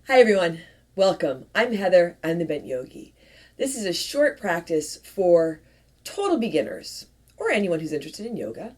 Hi everyone, welcome. I'm Heather, I'm the Bent Yogi. This is a short practice for total beginners or anyone who's interested in yoga.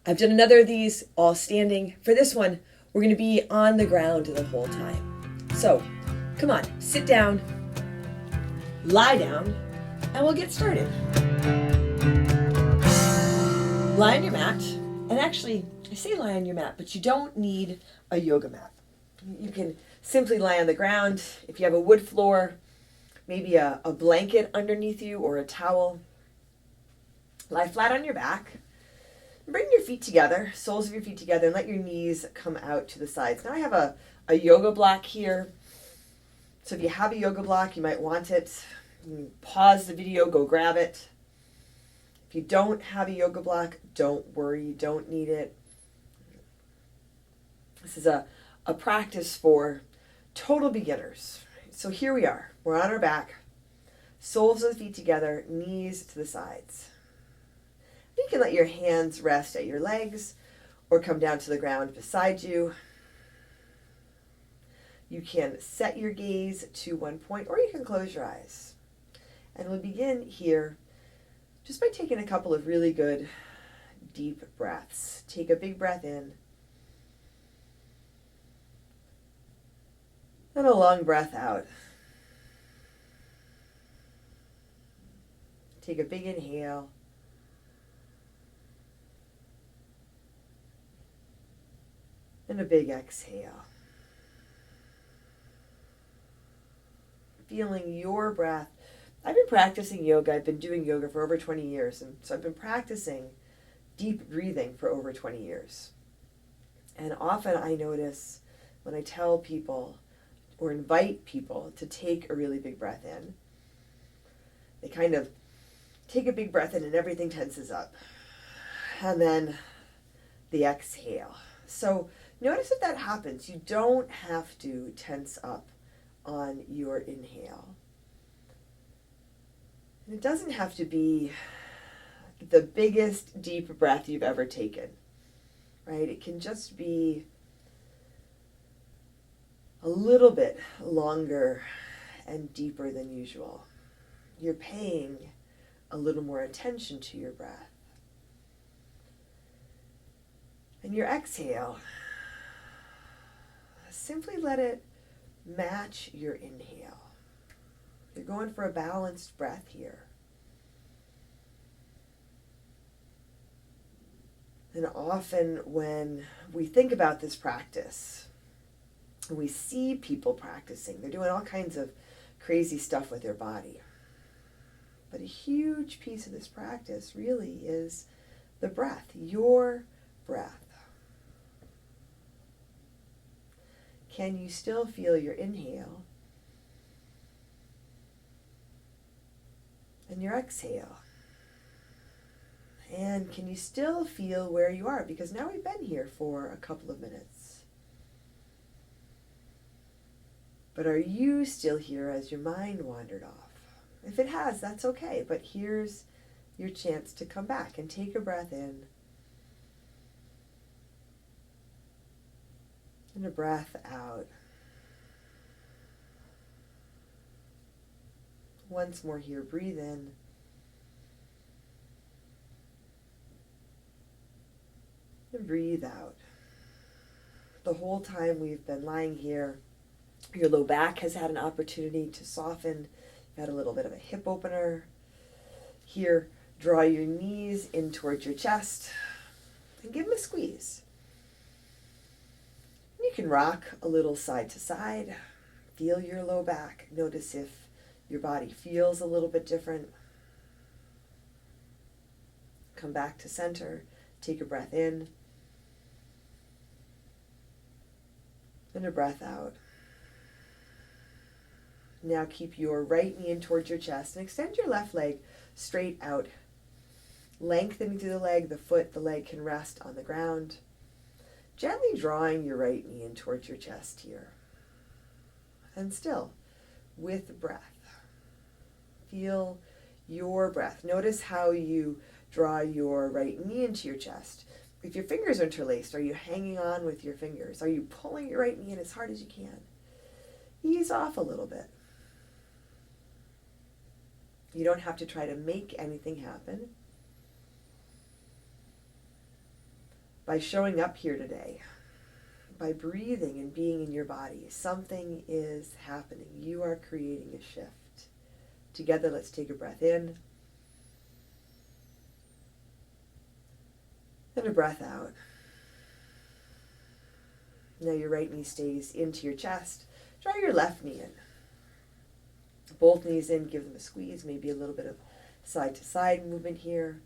I've done another of these all standing. For this one, we're going to be on the ground the whole time. So, come on, sit down, lie down, and we'll get started. Lie on your mat, and actually, I say lie on your mat, but you don't need a yoga mat. You can simply lie on the ground. If you have a wood floor, maybe a blanket underneath you or a towel. Lie flat on your back. Bring your feet together, soles of your feet together, and let your knees come out to the sides. Now I have a yoga block here. So if you have a yoga block, you might want it. You can pause the video, go grab it. If you don't have a yoga block, don't worry, you don't need it. This is a practice for total beginners. So here we are. We're on our back, soles of the feet together, knees to the sides. You can let your hands rest at your legs or come down to the ground beside you. You can set your gaze to one point or you can close your eyes. And we'll begin here just by taking a couple of really good deep breaths. Take a big breath in. And a long breath out. Take a big inhale. And a big exhale. Feeling your breath. I've been practicing yoga. I've been doing yoga for over 20 years. And so I've been practicing deep breathing for over 20 years. And often I notice when I tell people or invite people to take a really big breath in, they kind of take a big breath in and everything tenses up. And then the exhale. So notice if that happens. You don't have to tense up on your inhale. And it doesn't have to be the biggest deep breath you've ever taken, right? It can just be a little bit longer and deeper than usual. You're paying a little more attention to your breath. And your exhale, simply let it match your inhale. You're going for a balanced breath here. And often when we think about this practice, we see people practicing. They're doing all kinds of crazy stuff with their body. But a huge piece of this practice really is the breath, your breath. Can you still feel your inhale and your exhale? And can you still feel where you are? Because now we've been here for a couple of minutes. But are you still here as your mind wandered off? If it has, that's okay. But here's your chance to come back and take a breath in. And a breath out. Once more here, breathe in. And breathe out. The whole time we've been lying here, your low back has had an opportunity to soften. You've had a little bit of a hip opener. Here, draw your knees in towards your chest and give them a squeeze. You can rock a little side to side. Feel your low back. Notice if your body feels a little bit different. Come back to center. Take a breath in. And a breath out. Now keep your right knee in towards your chest and extend your left leg straight out. Lengthening through the leg, the leg can rest on the ground. Gently drawing your right knee in towards your chest here. And still, with breath. Feel your breath. Notice how you draw your right knee into your chest. If your fingers are interlaced, are you hanging on with your fingers? Are you pulling your right knee in as hard as you can? ease off a little bit. You don't have to try to make anything happen. By showing up here today, by breathing and being in your body, something is happening. You are creating a shift. Together, let's take a breath in and a breath out. Now your right knee stays into your chest. Draw your left knee in. Both knees in, give them a squeeze, maybe a little bit of side to side movement here.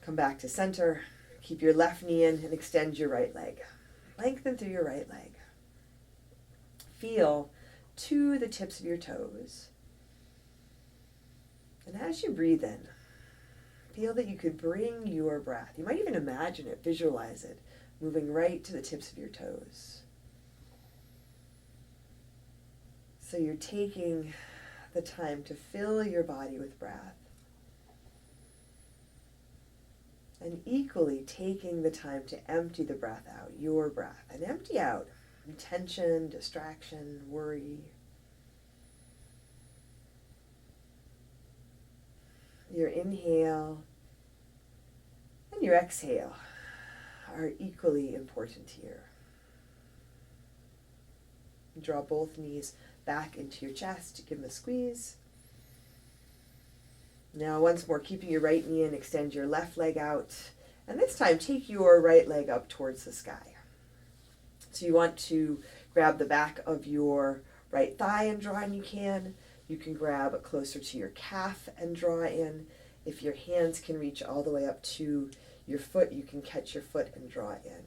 Come back to center. Keep your left knee in and extend your right leg. Lengthen through your right leg. Feel to the tips of your toes. And as you breathe in, feel that you could bring your breath. You might even imagine it, visualize it, moving right to the tips of your toes. So you're taking the time to fill your body with breath. And equally taking the time to empty the breath out, your breath, and empty out tension, distraction, worry. Your inhale and your exhale are equally important here. Draw both knees back into your chest, give them a squeeze. Now once more, keeping your right knee in, extend your left leg out. And this time, take your right leg up towards the sky. So you want to grab the back of your right thigh and draw in, you can. You can grab closer to your calf and draw in. If your hands can reach all the way up to your foot, you can catch your foot and draw in.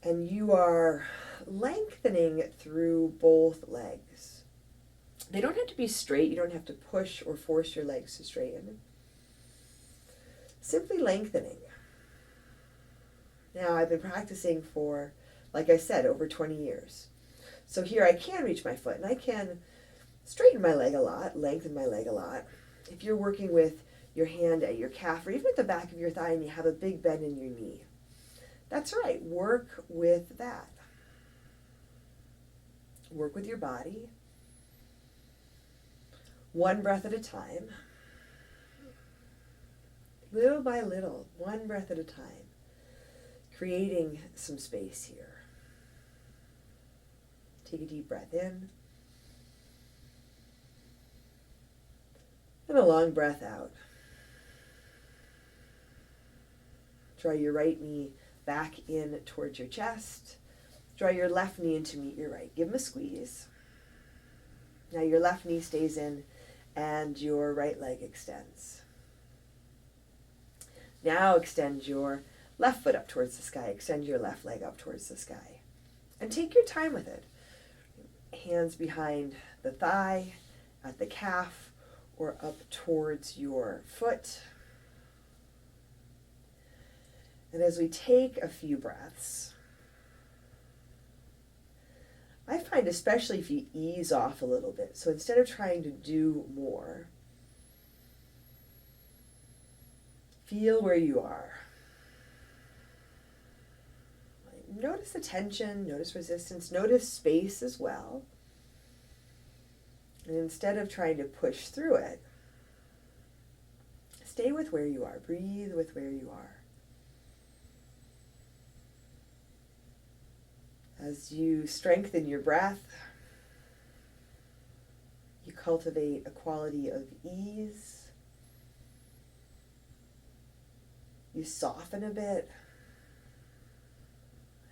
And you are lengthening through both legs. They don't have to be straight. You don't have to push or force your legs to straighten. Simply lengthening. Now, I've been practicing for, like I said, over 20 years. So here I can reach my foot and I can straighten my leg a lot, lengthen my leg a lot. If you're working with your hand at your calf or even at the back of your thigh and you have a big bend in your knee, that's right. Work with that. Work with your body. One breath at a time. Little by little, one breath at a time. Creating some space here. Take a deep breath in. And a long breath out. Draw your right knee back in towards your chest. Draw your left knee in to meet your right. Give them a squeeze. Now your left knee stays in and your right leg extends. Now extend your left foot up towards the sky. Extend your left leg up towards the sky. And take your time with it. Hands behind the thigh, at the calf, or up towards your foot. And as we take a few breaths, I find especially if you ease off a little bit, so instead of trying to do more, feel where you are. Notice the tension, notice resistance, notice space as well. And instead of trying to push through it, stay with where you are, breathe with where you are. As you strengthen your breath, you cultivate a quality of ease. You soften a bit.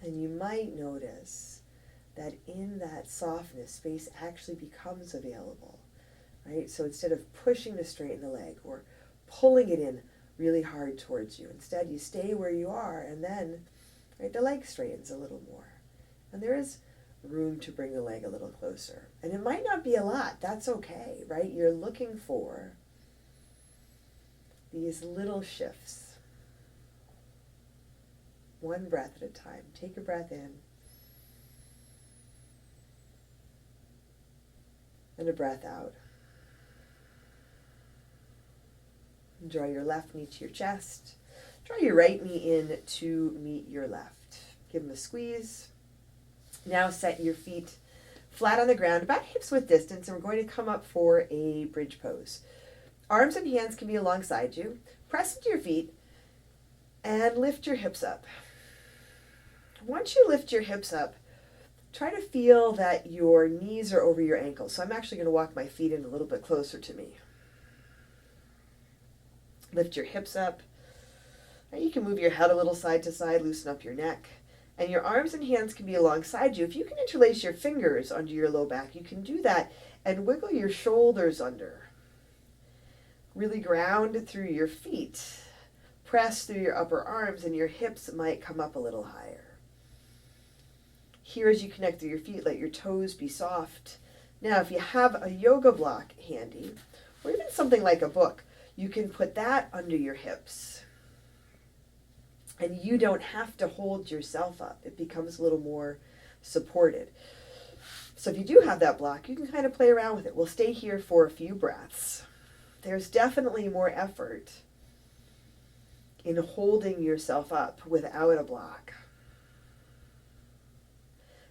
And you might notice that in that softness, space actually becomes available, right? So instead of pushing to straighten the leg or pulling it in really hard towards you, instead you stay where you are and then, right, the leg straightens a little more. And there is room to bring the leg a little closer. And it might not be a lot. That's okay, right? You're looking for these little shifts. One breath at a time. Take a breath in. And a breath out. And draw your left knee to your chest. Draw your right knee in to meet your left. Give them a squeeze. Now set your feet flat on the ground, about hips width distance, and we're going to come up for a bridge pose. Arms and hands can be alongside you. Press into your feet and lift your hips up. Once you lift your hips up, try to feel that your knees are over your ankles. So I'm actually going to walk my feet in a little bit closer to me. Lift your hips up. Now you can move your head a little side to side, loosen up your neck. And your arms and hands can be alongside you. If you can interlace your fingers under your low back, you can do that and wiggle your shoulders under. Really ground through your feet. Press through your upper arms and your hips might come up a little higher. Here as you connect through your feet, let your toes be soft. Now if you have a yoga block handy, or even something like a book, you can put that under your hips. And you don't have to hold yourself up. It becomes a little more supported. So if you do have that block, you can kind of play around with it. We'll stay here for a few breaths. There's definitely more effort in holding yourself up without a block.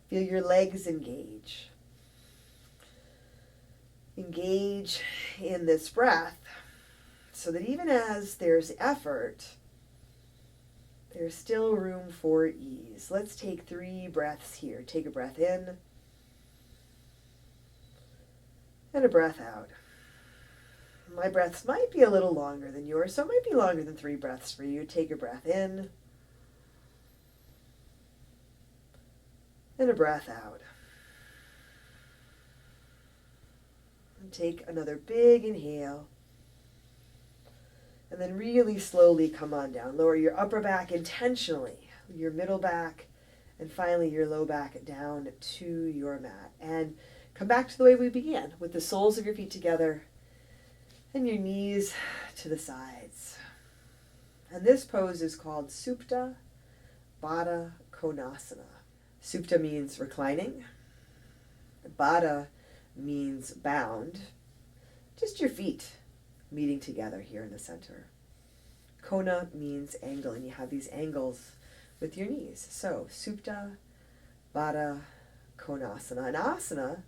Feel your legs engage. Engage in this breath so that even as there's effort, there's still room for ease. Let's take 3 breaths here. Take a breath in and a breath out. My breaths might be a little longer than yours, so it might be longer than 3 breaths for you. Take a breath in and a breath out. And take another big inhale. And then really slowly come on down. Lower your upper back intentionally, your middle back, and finally your low back down to your mat. And come back to the way we began, with the soles of your feet together and your knees to the sides. And this pose is called Supta Baddha Konasana. Supta means reclining. Baddha means bound. Just your feet meeting together here in the center. Kona means angle, and you have these angles with your knees. So, Supta Baddha Konasana. And asana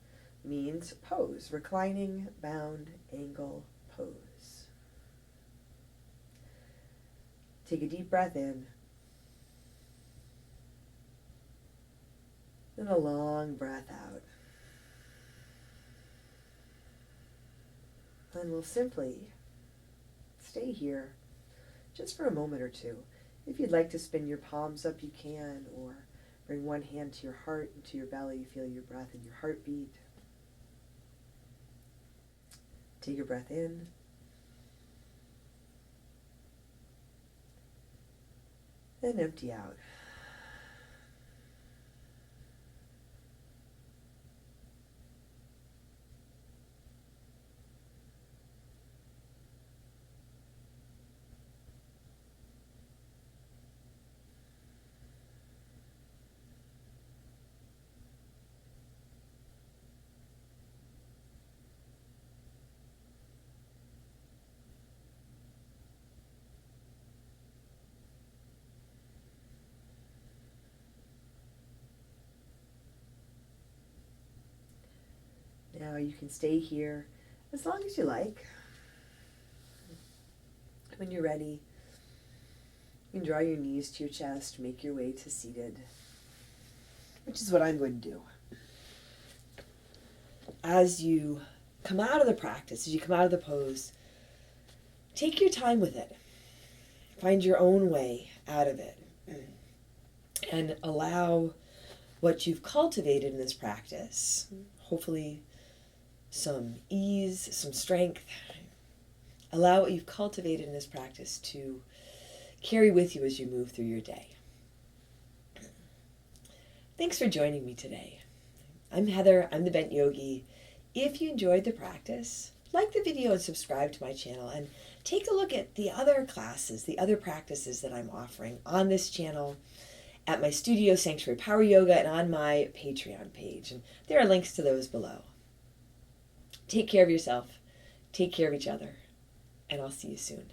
means pose, reclining, bound, angle, pose. Take a deep breath in. And a long breath out. And we'll simply stay here just for a moment or two. If you'd like to spin your palms up, you can, or bring one hand to your heart and to your belly. Feel your breath and your heartbeat. Take a breath in. And empty out. Now you can stay here as long as you like. When you're ready, you can draw your knees to your chest, make your way to seated, which is what I'm going to do. As you come out of the practice, as you come out of the pose, take your time with it. Find your own way out of it. And allow what you've cultivated in this practice, hopefully some ease, some strength. Allow what you've cultivated in this practice to carry with you as you move through your day. Thanks for joining me today. I'm Heather, I'm the Bent Yogi. If you enjoyed the practice, like the video and subscribe to my channel, and take a look at the other classes, the other practices that I'm offering on this channel, at my studio, Sanctuary Power Yoga, and on my Patreon page. And there are links to those below. Take care of yourself, take care of each other, and I'll see you soon.